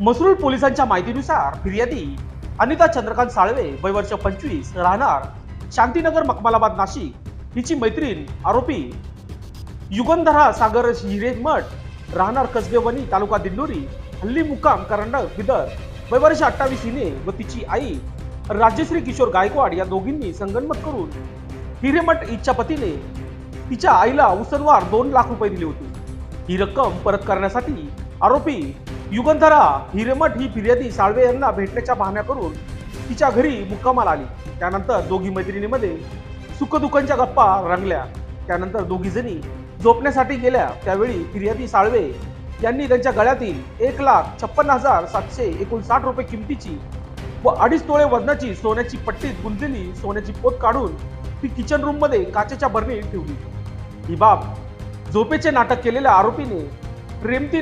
मसरूळ पोलिसांच्या माहितीनुसार फिर्यादी अनिता चंद्रकांत साळवे वय वर्ष 25 राहणार शांतीनगर मखमालाबाद नाशिक हिची मैत्रीण आरोपी युगंधरा सागर हिरेमठ राहणार कसबे वनी तालुका दिंडोरी हल्ली मुक्काम करंडक बिदर वय वर्ष 28 हिने व तिची आई राजश्री किशोर गायकवाड या दोघींनी संगनमत करून हिरेमठ हिच्या पतीने तिच्या आईला उसनवार 2 लाख रुपये दिले होते। ही रक्कम परत करण्यासाठी आरोपी युगंधरा हिरेमठ ही फिर्यादी साळवे यांना भेटण्याच्या बहाण्या करून तिच्या घरी मुक्कामाला आली। त्यानंतर दोघी मैत्रिणींमध्ये सुखदुःखांच्या गप्पा रंगल्या। त्यानंतर दोघी जणी झोपण्यासाठी गेल्या। त्यावेळी फिर्यादी साळवे यांनी त्यांच्या गळ्यातील 1,56,759 रुपये किमतीची व 2.5 तोळे वजनाची सोन्याची पट्टीत गुंतलेली सोन्याची पोत काढून ती किचन रूम मध्ये काचेच्या बरणीत ठेवली। ही बाब झोपेचे नाटक केलेल्या आरोपीने प्रेमतीने